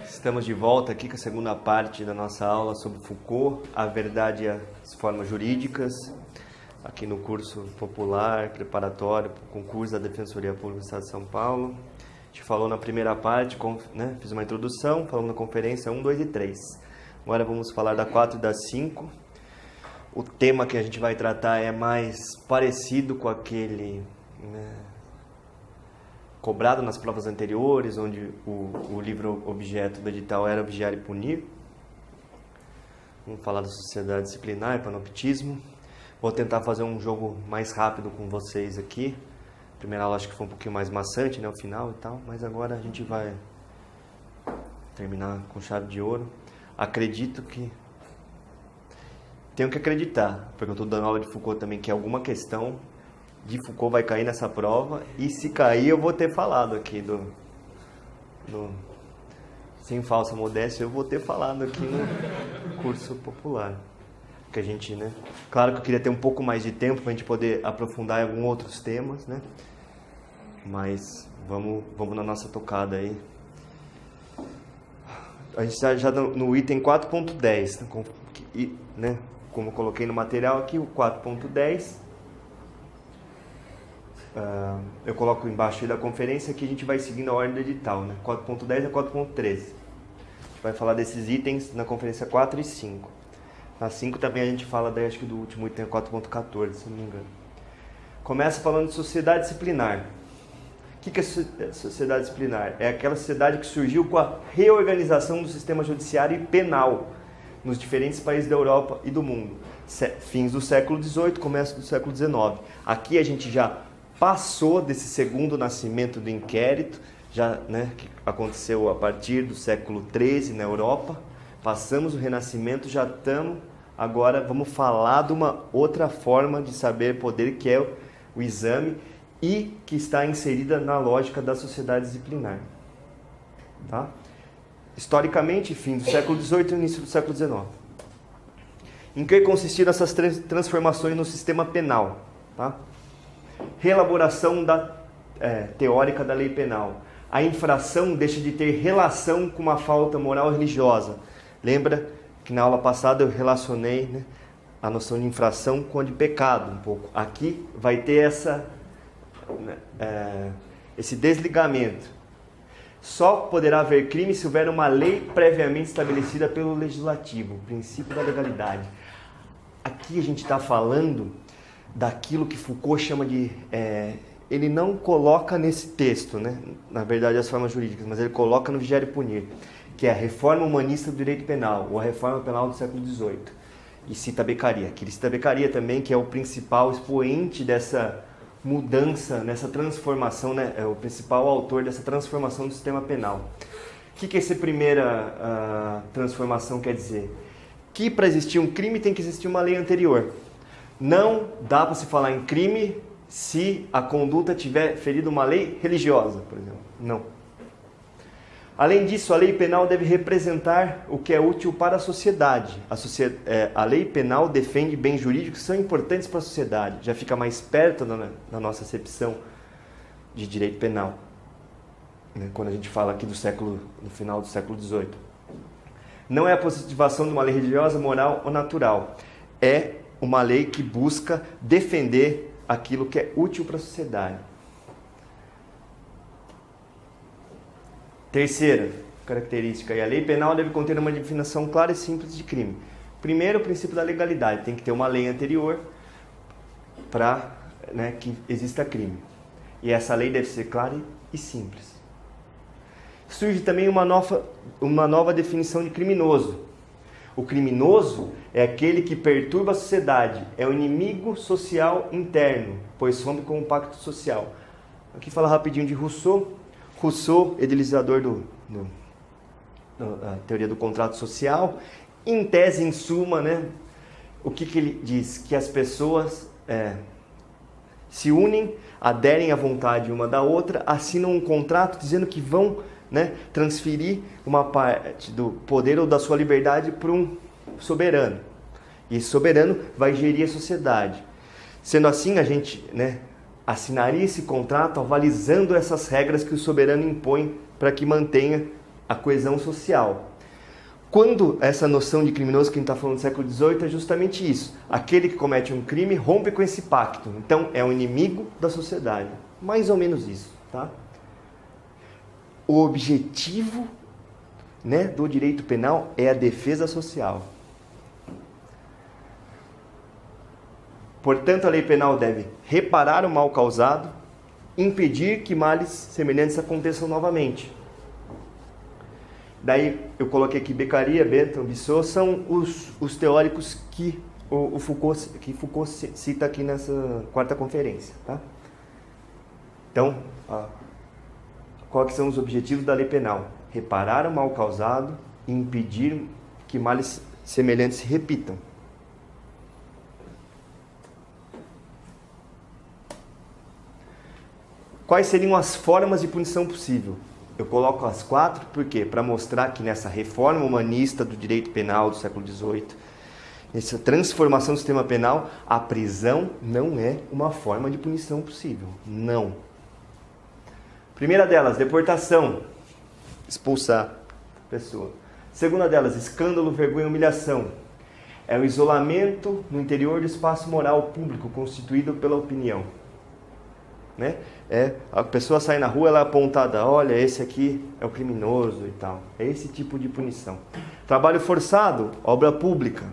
Estamos de volta aqui com a segunda parte da nossa aula sobre Foucault, a verdade e as formas jurídicas, aqui no curso popular, preparatório, concurso da Defensoria Pública do Estado de São Paulo. A gente falou na primeira parte, fiz uma introdução, falamos na conferência 1, 2 e 3. Agora vamos falar da 4 e da 5. O tema que a gente vai tratar é mais parecido com aquele cobrado nas provas anteriores, onde o livro objeto do edital era objear e punir. Vamos falar da sociedade disciplinar e panoptismo. Vou tentar fazer um jogo mais rápido com vocês aqui. A primeira aula acho que foi um pouquinho mais maçante, o final e tal, mas agora a gente vai terminar com chave de ouro. Acredito que... Tenho que acreditar, porque eu estou dando aula de Foucault também, que alguma questão de Foucault vai cair nessa prova, e se cair eu vou ter falado aqui sem falsa modéstia, eu vou ter falado aqui no curso popular. Que a gente, Claro que eu queria ter um pouco mais de tempo para a gente poder aprofundar em alguns outros temas, Mas vamos na nossa tocada aí. A gente está já no item 4.10, Como eu coloquei no material aqui, o 4.10. Eu coloco embaixo aí da conferência, que a gente vai seguindo a ordem do edital, 4.10 a 4.13. A gente vai falar desses itens na conferência 4 e 5. Na 5 também a gente fala, acho que do último item, 4.14, se não me engano. Começa falando de sociedade disciplinar. O que é sociedade disciplinar? É aquela sociedade que surgiu com a reorganização do sistema judiciário e penal nos diferentes países da Europa e do mundo. Fins do século XVIII, começo do século XIX. Aqui a gente já passou desse segundo nascimento do inquérito, que aconteceu a partir do século XIII na Europa. Passamos o Renascimento, já estamos... Agora vamos falar de uma outra forma de saber poder, que é o exame, e que está inserida na lógica da sociedade disciplinar. Tá? Historicamente, fim do século XVIII e início do século XIX. Em que consistiram essas transformações no sistema penal? Tá? Reelaboração teórica da lei penal. A infração deixa de ter relação com uma falta moral ou religiosa. Lembra que na aula passada eu relacionei a noção de infração com a de pecado um pouco. Aqui vai ter esse desligamento. Só poderá haver crime se houver uma lei previamente estabelecida pelo legislativo, o princípio da legalidade. Aqui a gente está falando daquilo que Foucault chama de... ele não coloca nesse texto, na verdade, as formas jurídicas, mas ele coloca no Vigiar e Punir, que é a reforma humanista do direito penal, ou a reforma penal do século XVIII. E cita Beccaria, que ele cita Beccaria também, que é o principal expoente dessa mudança, nessa transformação, é o principal autor dessa transformação do sistema penal. O que essa primeira transformação quer dizer? Que para existir um crime tem que existir uma lei anterior. Não dá para se falar em crime se a conduta tiver ferido uma lei religiosa, por exemplo. Não. Além disso, a lei penal deve representar o que é útil para a sociedade. A lei penal defende bens jurídicos que são importantes para a sociedade. Já fica mais perto na nossa acepção de direito penal, quando a gente fala aqui no final do século XVIII. Não é a positivação de uma lei religiosa, moral ou natural. É uma lei que busca defender aquilo que é útil para a sociedade. Terceira característica, a lei penal deve conter uma definição clara e simples de crime. Primeiro, o princípio da legalidade. Tem que ter uma lei anterior para que exista crime. E essa lei deve ser clara e simples. Surge também uma nova definição de criminoso. O criminoso é aquele que perturba a sociedade, é o inimigo social interno, pois rompe com o pacto social. Aqui fala rapidinho de Rousseau. Rousseau, idealizador da teoria do contrato social. Em tese, em suma, o que ele diz? Que as pessoas se unem, aderem à vontade uma da outra, assinam um contrato dizendo que vão transferir uma parte do poder ou da sua liberdade para um soberano. E esse soberano vai gerir a sociedade. Sendo assim, a gente assinaria esse contrato avalizando essas regras que o soberano impõe para que mantenha a coesão social. Quando essa noção de criminoso que a gente está falando do século XVIII é justamente isso. Aquele que comete um crime rompe com esse pacto. Então, é um inimigo da sociedade. Mais ou menos isso, tá? O objetivo, né, do direito penal é a defesa social. Portanto, a lei penal deve reparar o mal causado, impedir que males semelhantes aconteçam novamente. Daí eu coloquei aqui Beccaria, Bentham, Bissot, são os teóricos que Foucault cita aqui nessa quarta conferência. Tá? Então, quais são os objetivos da lei penal? Reparar o mal causado e impedir que males semelhantes se repitam. Quais seriam as formas de punição possível? Eu coloco as 4, por quê? Para mostrar que nessa reforma humanista do direito penal do século XVIII, nessa transformação do sistema penal, a prisão não é uma forma de punição possível. Não. Primeira delas, deportação. Expulsar a pessoa. Segunda delas, escândalo, vergonha e humilhação. É o isolamento no interior do espaço moral público constituído pela opinião. Né? A pessoa sai na rua, ela é apontada, olha, esse aqui é o criminoso e tal. É esse tipo de punição. Trabalho forçado, obra pública.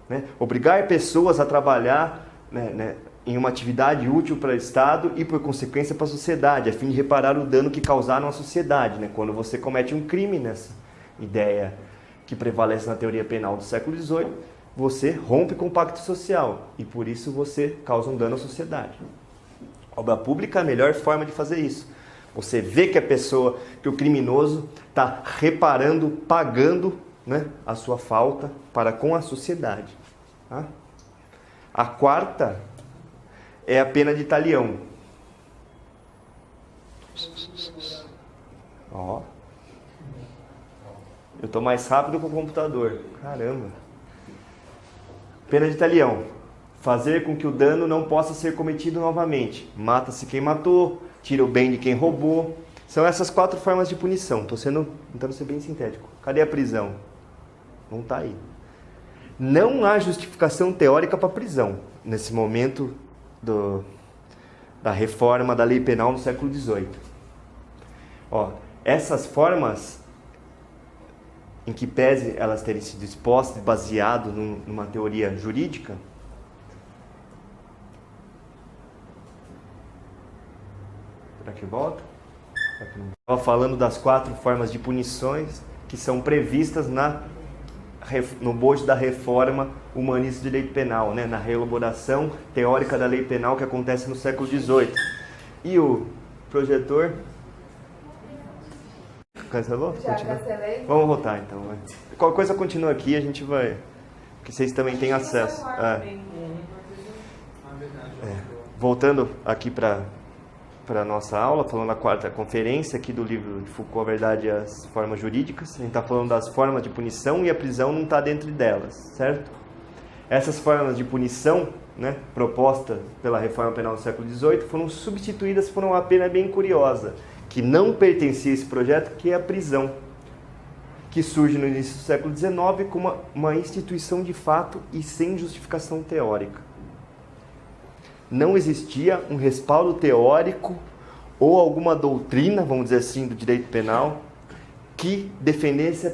Né? Obrigar pessoas a trabalhar, né, em uma atividade útil para o Estado e, por consequência, para a sociedade, a fim de reparar o dano que causaram à sociedade. Né? Quando você comete um crime, nessa ideia que prevalece na teoria penal do século XVIII, você rompe com o pacto social e, por isso, você causa um dano à sociedade. Obra pública é a melhor forma de fazer isso. Você vê que a pessoa, que o criminoso está reparando, pagando, né, a sua falta para com a sociedade. Tá? A quarta é a pena de talião. Ó. Eu estou mais rápido com o computador. Caramba. Pena de talião. Fazer com que o dano não possa ser cometido novamente. Mata-se quem matou, tira o bem de quem roubou. São essas 4 formas de punição. Estou tentando ser bem sintético. Cadê a prisão? Não está aí. Não há justificação teórica para a prisão nesse momento da reforma da lei penal no século XVIII. Ó, essas formas, em que pese elas terem sido expostas, baseado numa teoria jurídica, será que volta? Estava falando das 4 formas de punições que são previstas no bojo da reforma humanista do direito penal, né? Na reelaboração teórica da lei penal que acontece no século XVIII. E o projetor? Cancelou? Já cancelei. Vamos voltar então. Vai. Qualquer coisa continua aqui, a gente vai... Porque vocês também têm acesso. Voltando aqui para a nossa aula, falando da quarta conferência aqui do livro de Foucault, A Verdade e as Formas Jurídicas. A gente está falando das formas de punição e a prisão não está dentro delas, certo? Essas formas de punição, né, propostas pela reforma penal do século XVIII, foram substituídas por uma pena bem curiosa, que não pertencia a esse projeto, que é a prisão, que surge no início do século XIX como uma instituição de fato e sem justificação teórica. Não existia um respaldo teórico ou alguma doutrina, vamos dizer assim, do direito penal que defendesse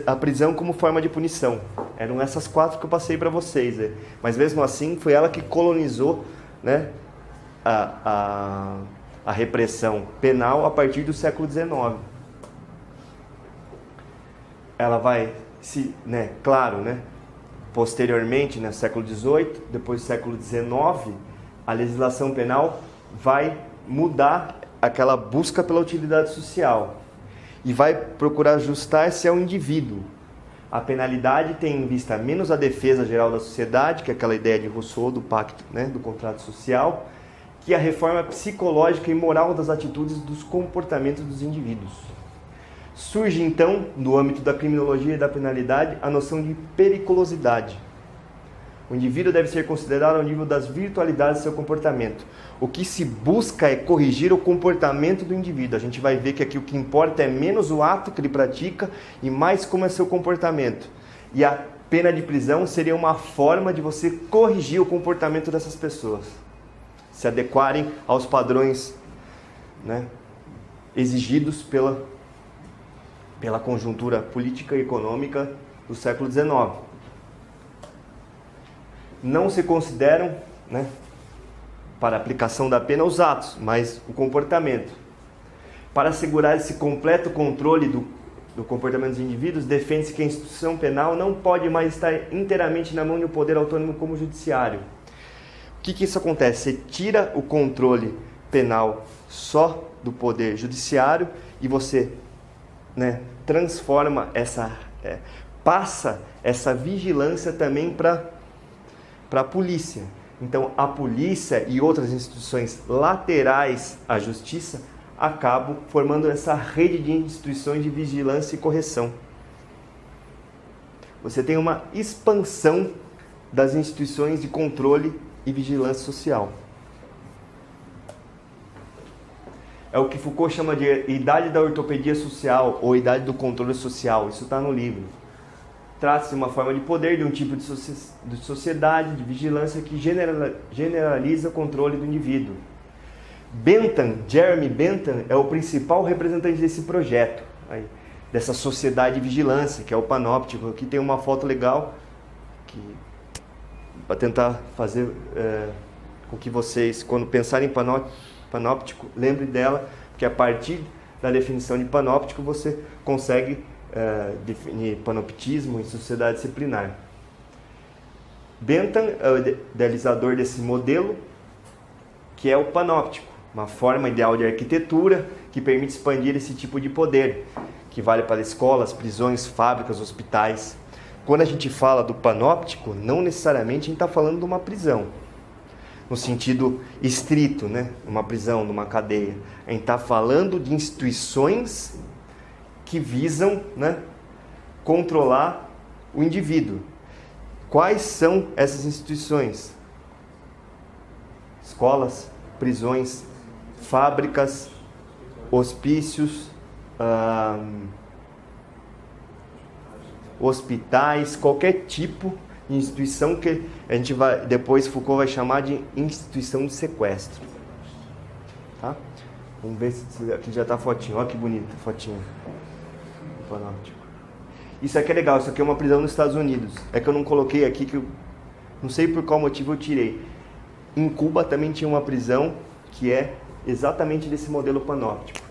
a prisão como forma de punição. Eram essas 4 que eu passei para vocês. Né? Mas mesmo assim, foi ela que colonizou, né, a repressão penal a partir do século XIX. Ela vai, claro, né, posteriormente, no século XVIII, depois do século XIX, a legislação penal vai mudar aquela busca pela utilidade social e vai procurar ajustar-se ao indivíduo. A penalidade tem em vista menos a defesa geral da sociedade, que é aquela ideia de Rousseau, do pacto, né, do contrato social, que a reforma psicológica e moral das atitudes dos comportamentos dos indivíduos. Surge então, no âmbito da criminologia e da penalidade, a noção de periculosidade. O indivíduo deve ser considerado ao nível das virtualidades do seu comportamento. O que se busca é corrigir o comportamento do indivíduo. A gente vai ver que aqui o que importa é menos o ato que ele pratica e mais como é seu comportamento. E a pena de prisão seria uma forma de você corrigir o comportamento dessas pessoas, se adequarem aos padrões, né, exigidos pela conjuntura política e econômica do século XIX. Não se consideram, né, para a aplicação da pena os atos, mas o comportamento. Para assegurar esse completo controle do comportamento dos indivíduos, defende-se que a instituição penal não pode mais estar inteiramente na mão de um poder autônomo como o judiciário. O que isso acontece? Você tira o controle penal só do poder judiciário e você, né, transforma passa essa vigilância também para a polícia. Então, a polícia e outras instituições laterais à justiça acabam formando essa rede de instituições de vigilância e correção. Você tem uma expansão das instituições de controle e vigilância social. É o que Foucault chama de idade da ortopedia social ou idade do controle social. Isso está no livro. Trata-se de uma forma de poder, de um tipo de sociedade, de vigilância que generaliza o controle do indivíduo. Jeremy Bentham é o principal representante desse projeto, dessa sociedade de vigilância, que é o panóptico. Aqui tem uma foto legal para tentar fazer com que vocês, quando pensarem em panóptico, lembrem dela, porque a partir da definição de panóptico você consegue definir panoptismo em sociedade disciplinar. Bentham é o idealizador desse modelo, que é o panóptico, uma forma ideal de arquitetura que permite expandir esse tipo de poder, que vale para escolas, prisões, fábricas, hospitais. Quando a gente fala do panóptico, não necessariamente a gente está falando de uma prisão, no sentido estrito, né? Uma prisão, numa cadeia. A gente está falando de instituições que visam, né, controlar o indivíduo. Quais são essas instituições? Escolas, prisões, fábricas, hospícios, hospitais, qualquer tipo de instituição que a gente vai, depois Foucault vai chamar de instituição de sequestro. Tá? Vamos ver se aqui já está a fotinho. Olha que bonita a fotinha. Panóptico. Isso aqui é legal, isso aqui é uma prisão nos Estados Unidos. É que eu não coloquei aqui, que eu não sei por qual motivo eu tirei. Em Cuba também tinha uma prisão que é exatamente desse modelo panóptico.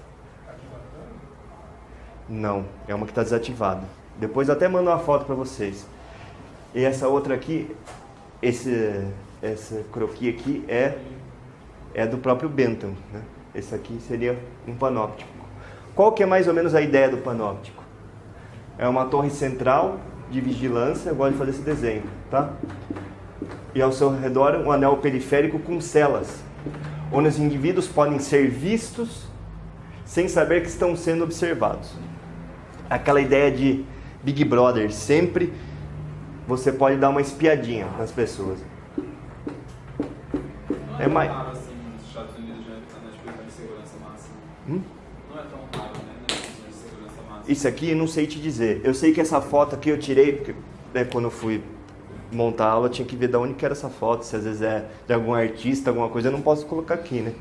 Não, é uma que está desativada. Depois eu até mando uma foto para vocês. E essa outra aqui, esse croquis aqui é do próprio Bentham, né? Esse aqui seria um panóptico. Qual que é mais ou menos a ideia do panóptico? É uma torre central de vigilância, eu gosto de fazer esse desenho, tá? E ao seu redor um anel periférico com celas, onde os indivíduos podem ser vistos sem saber que estão sendo observados. Aquela ideia de Big Brother, sempre você pode dar uma espiadinha nas pessoas. Não é tão raro assim nos Estados Unidos nas prisões de segurança máxima. Não é tão raro, né, nas prisões de segurança máxima. Isso aqui não sei te dizer. Eu sei que essa foto aqui eu tirei, porque quando eu fui montar a aula eu tinha que ver de onde que era essa foto, se às vezes é de algum artista, alguma coisa, eu não posso colocar aqui, né?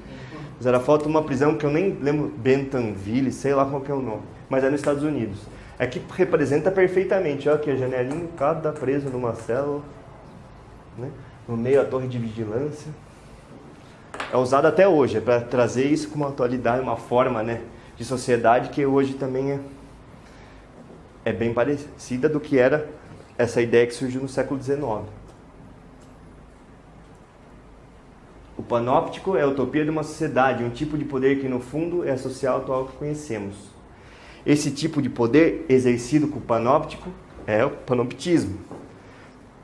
Mas era a foto de uma prisão que eu nem lembro, Bentonville, sei lá qual que é o nome, mas é nos Estados Unidos. É que representa perfeitamente, olha aqui a janelinha, cada preso numa célula, né? No meio a torre de vigilância. É usado até hoje, é para trazer isso com uma atualidade, uma forma, né, de sociedade que hoje também é bem parecida do que era essa ideia que surgiu no século XIX. O panóptico é a utopia de uma sociedade, um tipo de poder que no fundo é a social atual que conhecemos. Esse tipo de poder exercido com o panóptico é o panoptismo.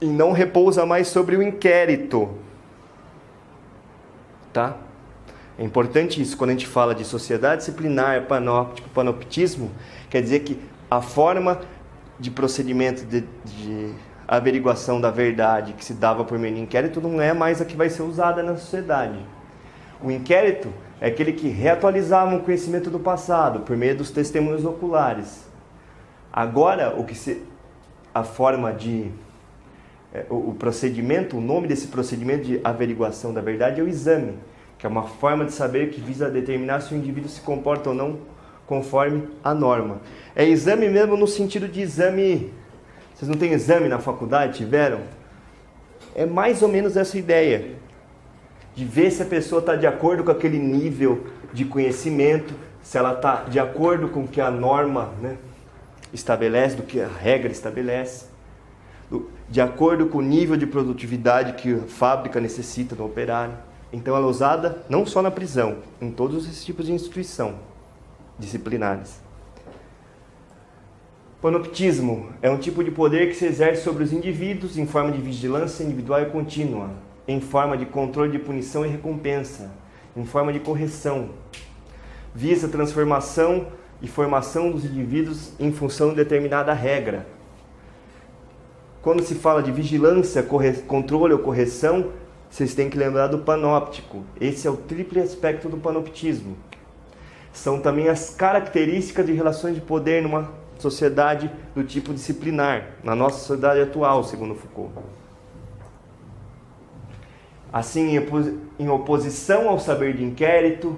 E não repousa mais sobre o inquérito. Tá? É importante isso, quando a gente fala de sociedade disciplinar, panóptico, panoptismo, quer dizer que a forma de procedimento a averiguação da verdade que se dava por meio de inquérito não é mais a que vai ser usada na sociedade. O inquérito é aquele que reatualizava o conhecimento do passado por meio dos testemunhos oculares. Agora, a forma de... o procedimento, o nome desse procedimento de averiguação da verdade é o exame, que é uma forma de saber que visa determinar se o indivíduo se comporta ou não conforme a norma. É exame mesmo no sentido de exame... Vocês não têm exame na faculdade? Tiveram? É mais ou menos essa ideia. De ver se a pessoa está de acordo com aquele nível de conhecimento, se ela está de acordo com o que a norma, né, estabelece, do que a regra estabelece, de acordo com o nível de produtividade que a fábrica necessita do operário. Então ela é usada não só na prisão, em todos esses tipos de instituição disciplinares. Panoptismo é um tipo de poder que se exerce sobre os indivíduos em forma de vigilância individual e contínua, em forma de controle de punição e recompensa, em forma de correção. Visa a transformação e formação dos indivíduos em função de determinada regra. Quando se fala de vigilância, controle ou correção, vocês têm que lembrar do panóptico. Esse é o triplo aspecto do panoptismo. São também as características de relações de poder numa sociedade do tipo disciplinar, na nossa sociedade atual, segundo Foucault. Assim, em oposição ao saber de inquérito,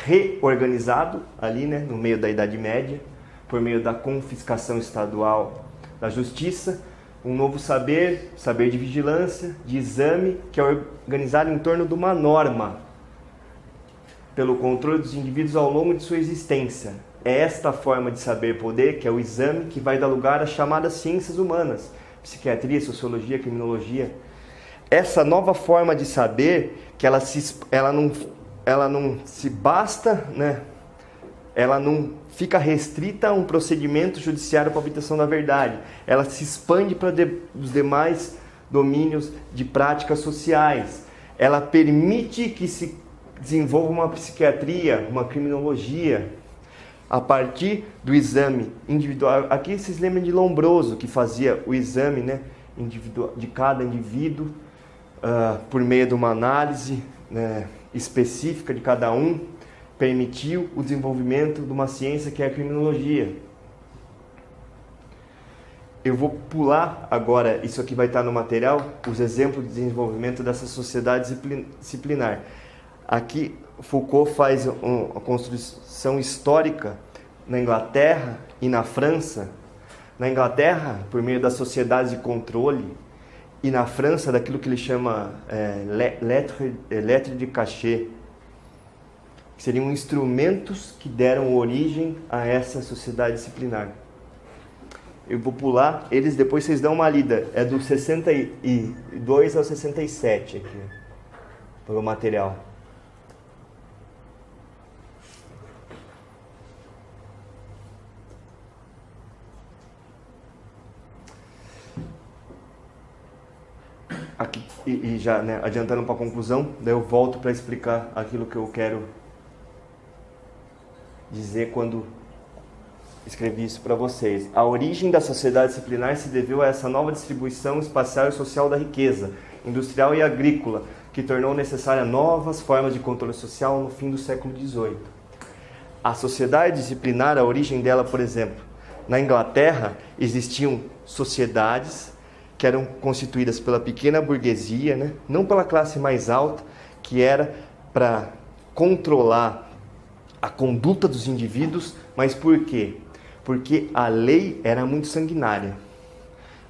reorganizado ali, né, no meio da Idade Média, por meio da confiscação estadual da justiça, um novo saber, saber de vigilância, de exame, que é organizado em torno de uma norma, pelo controle dos indivíduos ao longo de sua existência. É esta forma de saber-poder, que é o exame, que vai dar lugar às chamadas ciências humanas, psiquiatria, sociologia, criminologia. Essa nova forma de saber, que ela não se basta, né? Ela não fica restrita a um procedimento judiciário para obtenção da verdade. Ela se expande para os demais domínios de práticas sociais. Ela permite que se desenvolva uma psiquiatria, uma criminologia, a partir do exame individual. Aqui vocês lembram de Lombroso, que fazia o exame, né, de cada indivíduo, por meio de uma análise, né, específica de cada um, permitiu o desenvolvimento de uma ciência que é a criminologia. Eu vou pular agora, isso aqui vai estar no material, os exemplos de desenvolvimento dessa sociedade disciplinar. Aqui Foucault faz uma construção histórica na Inglaterra e na França. Na Inglaterra, por meio das sociedades de controle, e na França, daquilo que ele chama lettre de cachet, que seriam instrumentos que deram origem a essa sociedade disciplinar. Eu vou pular, eles depois vocês dão uma lida, é do 62 ao 67 aqui, pelo material. Aqui, e já, né, adiantando para a conclusão, daí eu volto para explicar aquilo que eu quero dizer quando escrevi isso para vocês. A origem da sociedade disciplinar se deveu a essa nova distribuição espacial e social da riqueza, industrial e agrícola, que tornou necessária novas formas de controle social no fim do século XVIII. A sociedade disciplinar, a origem dela, por exemplo, na Inglaterra existiam sociedades que eram constituídas pela pequena burguesia, né? Não pela classe mais alta, que era para controlar a conduta dos indivíduos, mas por quê? Porque a lei era muito sanguinária.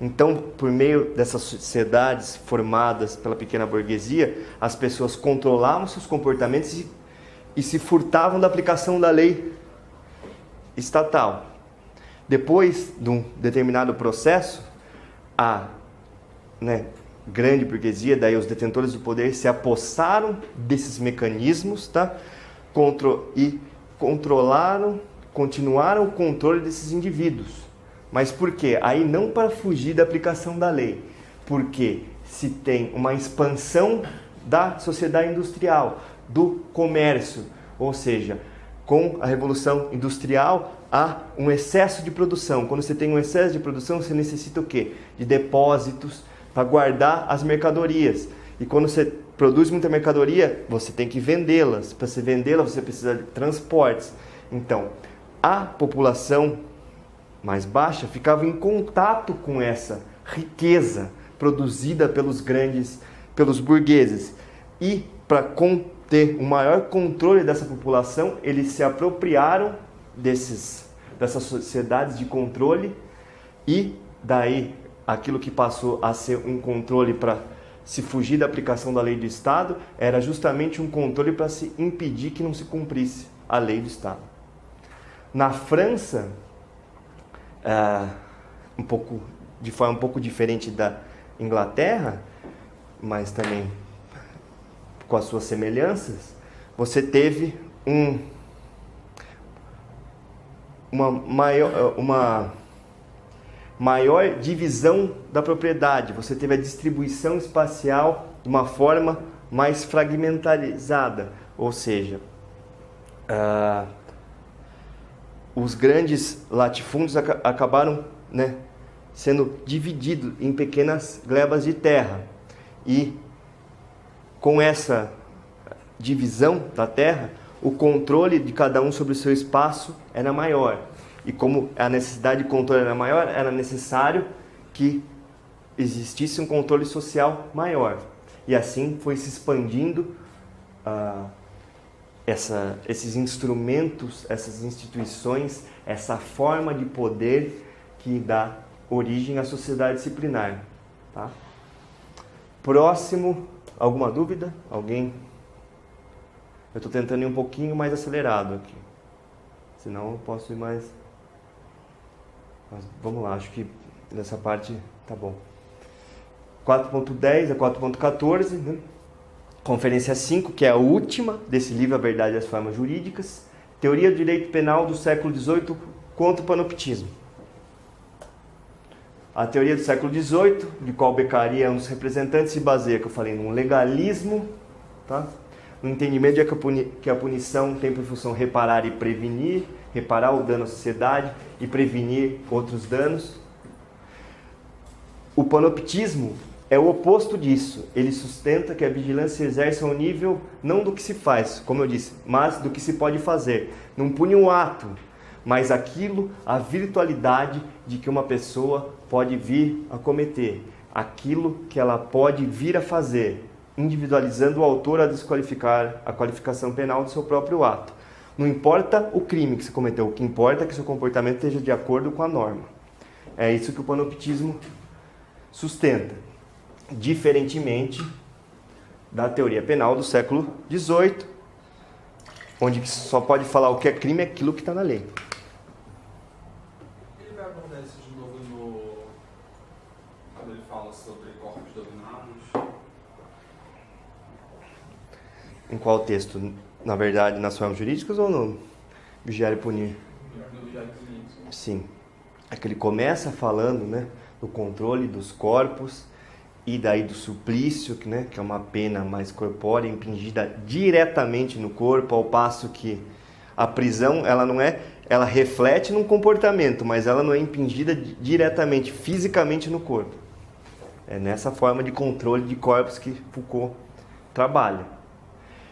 Então, por meio dessas sociedades formadas pela pequena burguesia, as pessoas controlavam seus comportamentos e se furtavam da aplicação da lei estatal. Depois de um determinado processo, a grande burguesia, daí os detentores do poder, se apossaram desses mecanismos, tá? E continuaram o controle desses indivíduos. Mas por quê? Aí não para fugir da aplicação da lei, porque se tem uma expansão da sociedade industrial, do comércio, ou seja, com a Revolução Industrial, há um excesso de produção. Quando você tem um excesso de produção, você necessita o quê? De depósitos para guardar as mercadorias. E quando você produz muita mercadoria, você tem que vendê-las. Para você vendê-las, você precisa de transportes. Então, a população mais baixa ficava em contato com essa riqueza produzida pelos burgueses. E para ter um maior controle dessa população, eles se apropriaram dessas sociedades de controle, e daí aquilo que passou a ser um controle para se fugir da aplicação da lei do Estado era justamente um controle para se impedir que não se cumprisse a lei do Estado. Na França, de forma um pouco diferente da Inglaterra, mas também com as suas semelhanças, você teve uma maior divisão da propriedade, você teve a distribuição espacial de uma forma mais fragmentarizada, ou seja, os grandes latifúndios acabaram, né, sendo divididos em pequenas glebas de terra, e com essa divisão da terra, o controle de cada um sobre o seu espaço era maior. E como a necessidade de controle era maior, era necessário que existisse um controle social maior. E assim foi se expandindo esses instrumentos, essas instituições, essa forma de poder que dá origem à sociedade disciplinar. Tá? Próximo, alguma dúvida? Alguém? Eu estou tentando ir um pouquinho mais acelerado aqui. Senão eu posso ir mais... Mas vamos lá, acho que nessa parte tá bom. 4.10 a 4.14, né? Conferência 5, que é a última desse livro, A Verdade e as Formas Jurídicas. Teoria do Direito Penal do século XVIII contra o panoptismo. A teoria do século XVIII, de qual Beccaria é um dos representantes, se baseia, que eu falei, num legalismo, tá? No entendimento de que a punição tem por função reparar e prevenir, reparar o dano à sociedade e prevenir outros danos. O panoptismo é o oposto disso. Ele sustenta que a vigilância se exerce ao nível não do que se faz, como eu disse, mas do que se pode fazer. Não pune um ato, mas a virtualidade de que uma pessoa pode vir a cometer, aquilo que ela pode vir a fazer, individualizando o autor a desqualificar a qualificação penal do seu próprio ato. Não importa o crime que você cometeu, o que importa é que seu comportamento esteja de acordo com a norma. É isso que o panoptismo sustenta, diferentemente da teoria penal do século XVIII, onde só pode falar o que é crime é aquilo que está na lei. Ele vai abordar isso de novo quando ele fala sobre corpos dominados? Em qual texto? Na verdade, nas formas jurídicas ou no Vigiar e Punir? No Vigiar e Punir. Sim. É que ele começa falando, né, do controle dos corpos e daí do suplício, né, que é uma pena mais corpórea, impingida diretamente no corpo, ao passo que a prisão, ela reflete num comportamento, mas ela não é impingida diretamente, fisicamente no corpo. É nessa forma de controle de corpos que Foucault trabalha.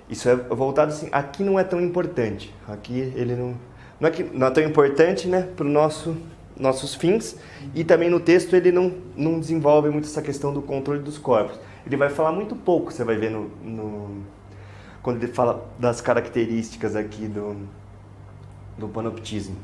Isso é voltado assim, aqui não é tão importante, aqui ele não é tão importante, né, para os nossos fins, e também no texto ele não desenvolve muito essa questão do controle dos corpos. Ele vai falar muito pouco, você vai ver quando ele fala das características aqui do panoptismo.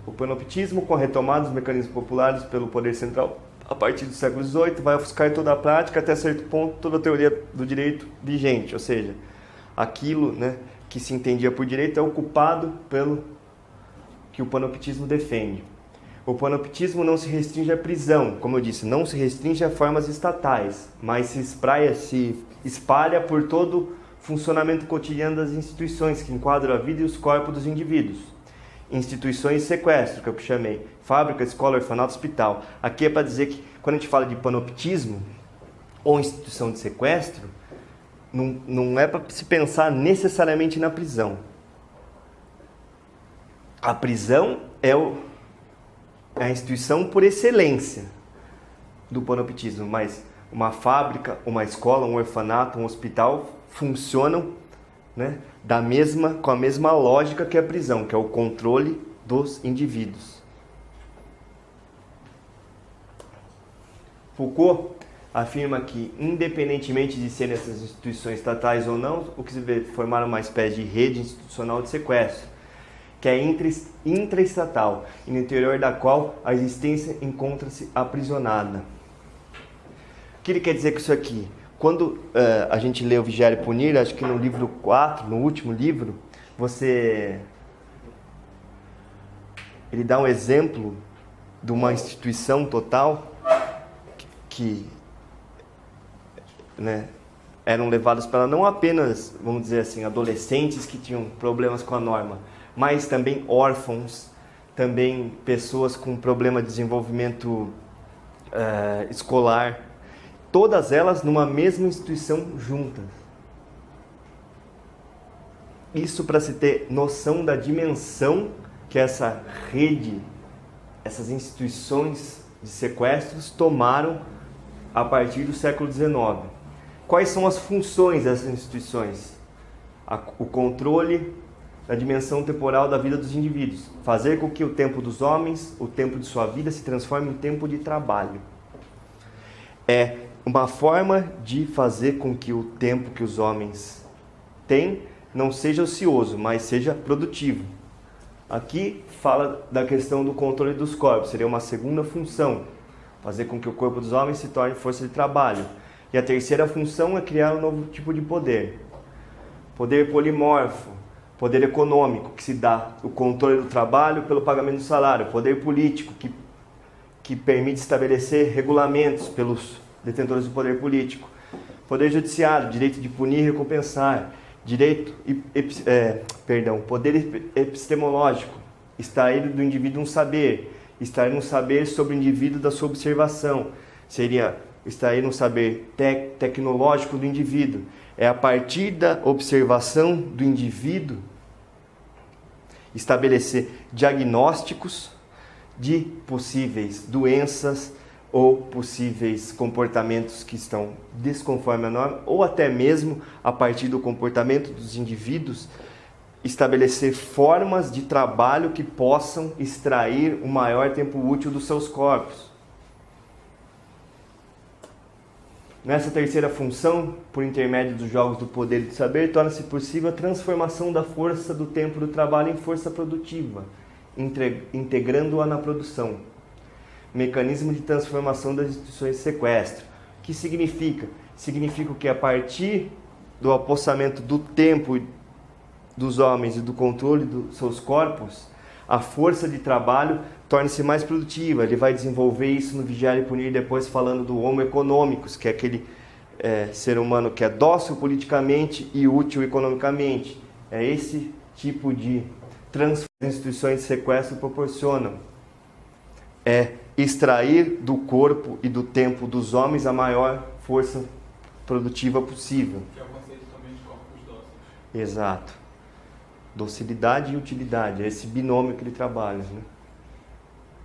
O panoptismo, com a retomada dos mecanismos populares pelo poder central a partir do século XVIII, vai ofuscar toda a prática, até certo ponto, toda a teoria do direito vigente, ou seja, aquilo, né, que se entendia por direito é ocupado pelo que o panoptismo defende. O panoptismo não se restringe à prisão, como eu disse, não se restringe a formas estatais, mas se espalha por todo o funcionamento cotidiano das instituições que enquadram a vida e os corpos dos indivíduos. Instituições de sequestro, que eu chamei, fábrica, escola, orfanato, hospital. Aqui é para dizer que, quando a gente fala de panoptismo ou instituição de sequestro, não é para se pensar necessariamente na prisão. A prisão é a instituição por excelência do panoptismo, mas uma fábrica, uma escola, um orfanato, um hospital funcionam, né, com a mesma lógica que a prisão, que é o controle dos indivíduos. Foucault afirma que, independentemente de serem essas instituições estatais ou não, o que se vê formar uma espécie de rede institucional de sequestro, que é intraestatal, e no interior da qual a existência encontra-se aprisionada. O que ele quer dizer com isso aqui? Quando a gente lê o Vigiar e Punir, acho que no livro 4, no último livro, ele dá um exemplo de uma instituição total que né, eram levados para não apenas, vamos dizer assim, adolescentes que tinham problemas com a norma, mas também órfãos, também pessoas com problema de desenvolvimento escolar, todas elas numa mesma instituição juntas. Isso para se ter noção da dimensão que essa rede, essas instituições de sequestros tomaram a partir do século XIX. Quais são as funções dessas instituições? O controle da dimensão temporal da vida dos indivíduos. Fazer com que o tempo dos homens, o tempo de sua vida, se transforme em tempo de trabalho. É uma forma de fazer com que o tempo que os homens têm não seja ocioso, mas seja produtivo. Aqui fala da questão do controle dos corpos, seria uma segunda função, fazer com que o corpo dos homens se torne força de trabalho. E a terceira função é criar um novo tipo de poder. Poder polimorfo, poder econômico, que se dá o controle do trabalho pelo pagamento do salário. Poder político, que permite estabelecer regulamentos pelos detentores do poder político. Poder judiciário, direito de punir e recompensar. Poder epistemológico, extrair do indivíduo um saber. Extrair um saber sobre o indivíduo da sua observação. Seria extrair um saber tecnológico do indivíduo. É a partir da observação do indivíduo estabelecer diagnósticos de possíveis doenças ou possíveis comportamentos que estão desconforme a norma, ou até mesmo a partir do comportamento dos indivíduos estabelecer formas de trabalho que possam extrair o maior tempo útil dos seus corpos. Nessa terceira função, por intermédio dos jogos do poder e do saber, torna-se possível a transformação da força do tempo do trabalho em força produtiva, integrando-a na produção. Mecanismo de transformação das instituições de sequestro. O que significa? Significa que a partir do apossamento do tempo dos homens e do controle dos seus corpos, a força de trabalho torna-se mais produtiva. Ele vai desenvolver isso no Vigiar e Punir, depois falando do Homo economicus, que é aquele ser humano que é dócil politicamente e útil economicamente. É esse tipo de transformação que as instituições de sequestro proporcionam. É extrair do corpo e do tempo dos homens a maior força produtiva possível. Que é o conceito também de corpos dóceis. Exato. Docilidade e utilidade, é esse binômio que ele trabalha, né?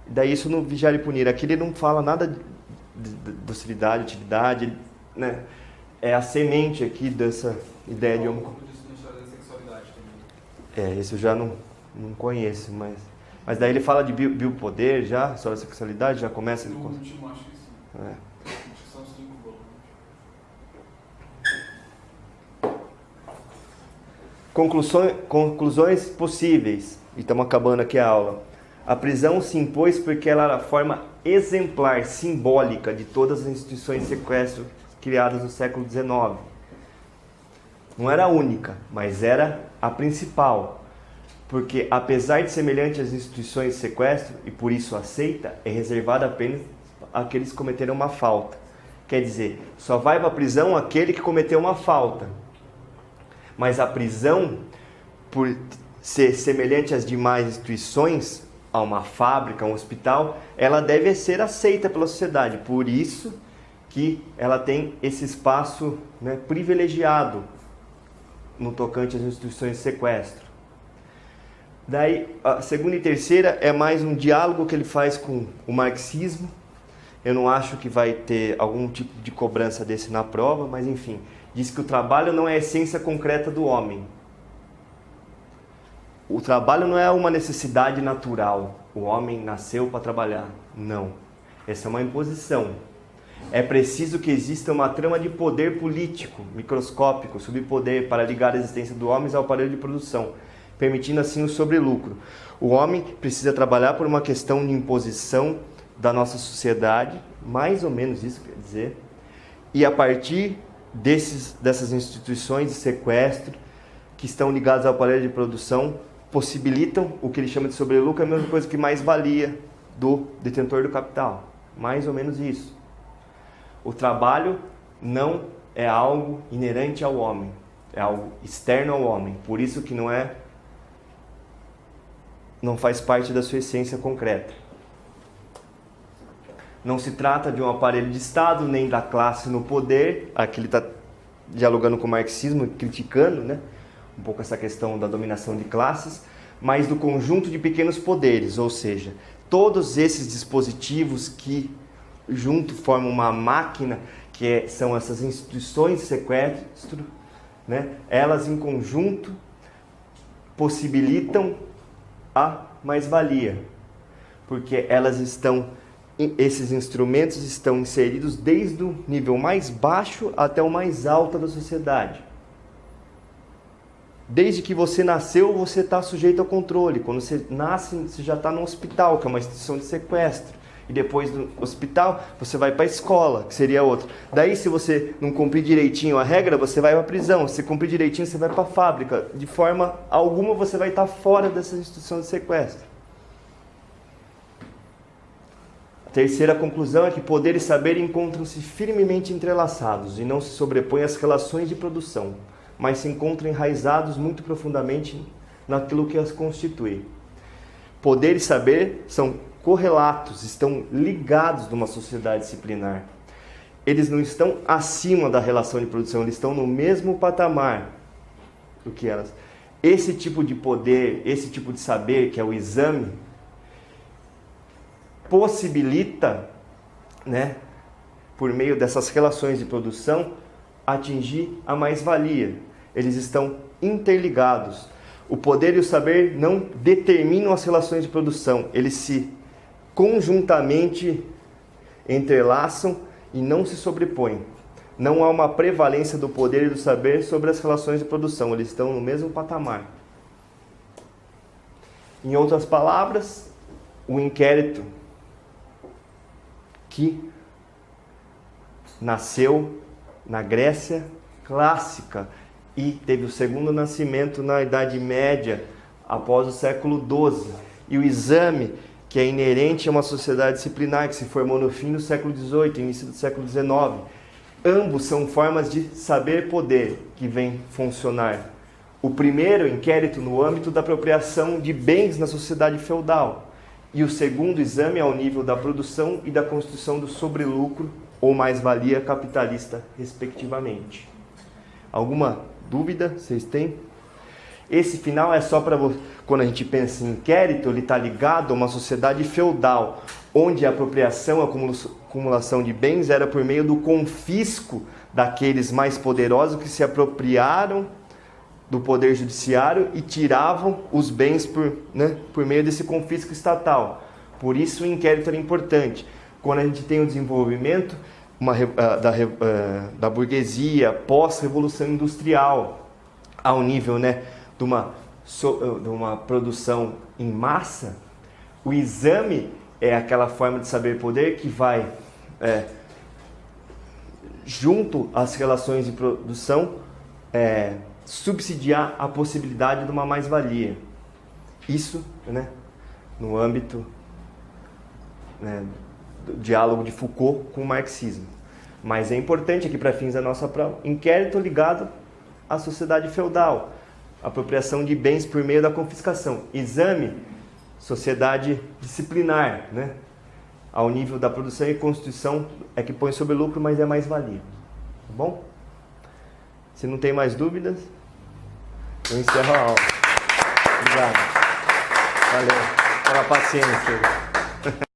E daí isso no Vigiar e Punir. Aqui ele não fala nada de docilidade, utilidade, né? É a semente aqui dessa ideia de um pouco disso na história da sexualidade também. Esse eu já não conheço, mas daí ele fala de biopoder já, sobre a sexualidade, já começa... No último, acho que sim. Acho que são 5 volumes. Conclusões possíveis. E estamos acabando aqui a aula. A prisão se impôs porque ela era a forma exemplar, simbólica de todas as instituições de sequestro criadas no século XIX. Não era a única, mas era a principal. Porque, apesar de semelhante às instituições de sequestro, e por isso aceita, é reservada apenas àqueles que cometeram uma falta. Quer dizer, só vai para a prisão aquele que cometeu uma falta. Mas a prisão, por ser semelhante às demais instituições, a uma fábrica, a um hospital, ela deve ser aceita pela sociedade. Por isso que ela tem esse espaço, né, privilegiado no tocante às instituições de sequestro. Daí, a segunda e terceira é mais um diálogo que ele faz com o marxismo. Eu não acho que vai ter algum tipo de cobrança desse na prova, mas enfim, diz que o trabalho não é a essência concreta do homem. O trabalho não é uma necessidade natural. O homem nasceu para trabalhar. Não. Essa é uma imposição. É preciso que exista uma trama de poder político, microscópico, subpoder para ligar a existência do homem ao aparelho de produção, permitindo assim o sobrelucro. O homem precisa trabalhar por uma questão de imposição da nossa sociedade, mais ou menos isso quer dizer, e a partir dessas instituições de sequestro que estão ligadas ao aparelho de produção, possibilitam o que ele chama de sobrelucro, a mesma coisa que mais-valia do detentor do capital. Mais ou menos isso. O trabalho não é algo inerente ao homem, é algo externo ao homem. Por isso que não faz parte da sua essência concreta. Não se trata de um aparelho de Estado, nem da classe no poder. Aqui ele está dialogando com o marxismo, criticando, né, um pouco essa questão da dominação de classes, mas do conjunto de pequenos poderes, ou seja, todos esses dispositivos que junto formam uma máquina, são essas instituições de sequestro, né, elas em conjunto possibilitam a mais-valia, porque esses instrumentos estão inseridos desde o nível mais baixo até o mais alto da sociedade. Desde que você nasceu, você está sujeito ao controle. Quando você nasce, você já está no hospital, que é uma instituição de sequestro. E depois do hospital, você vai para a escola, que seria outra. Daí, se você não cumprir direitinho a regra, você vai para a prisão. Se cumprir direitinho, você vai para a fábrica. De forma alguma, você vai estar fora dessa instituição de sequestro. A terceira conclusão é que poder e saber encontram-se firmemente entrelaçados e não se sobrepõem às relações de produção, mas se encontram enraizados muito profundamente naquilo que as constitui. Poder e saber são correlatos, estão ligados numa sociedade disciplinar. Eles não estão acima da relação de produção, eles estão no mesmo patamar do que elas. Esse tipo de poder, esse tipo de saber, que é o exame, possibilita, né, por meio dessas relações de produção, atingir a mais-valia. Eles estão interligados. O poder e o saber não determinam as relações de produção, eles se conjuntamente entrelaçam e não se sobrepõem. Não há uma prevalência do poder e do saber sobre as relações de produção, eles estão no mesmo patamar. Em outras palavras, o inquérito que nasceu na Grécia clássica e teve o segundo nascimento na Idade Média, após o século XII. E o exame, que é inerente a uma sociedade disciplinar que se formou no fim do século XVIII, início do século XIX. Ambos são formas de saber-poder que vêm funcionar. O primeiro, inquérito no âmbito da apropriação de bens na sociedade feudal. E o segundo exame ao nível da produção e da constituição do sobrelucro ou mais-valia capitalista, respectivamente. Alguma dúvida vocês têm? Esse final é só para quando a gente pensa em inquérito, ele está ligado a uma sociedade feudal, onde a apropriação, a acumulação de bens era por meio do confisco daqueles mais poderosos que se apropriaram do poder judiciário e tiravam os bens por meio desse confisco estatal. Por isso o inquérito era importante. Quando a gente tem o desenvolvimento da burguesia pós-revolução industrial, ao nível, né, de uma produção em massa, o exame é aquela forma de saber-poder que vai, junto às relações de produção, subsidiar a possibilidade de uma mais-valia. Isso, né, no âmbito, né, do diálogo de Foucault com o marxismo. Mas é importante aqui para fins da nossa prova, inquérito ligado à sociedade feudal, apropriação de bens por meio da confiscação. Exame, sociedade disciplinar, né? ao nível da produção e constituição é que põe sobre lucro, mas é mais-valia. Tá bom? Se não tem mais dúvidas, eu encerro a aula. Obrigado. Valeu. Pela paciência.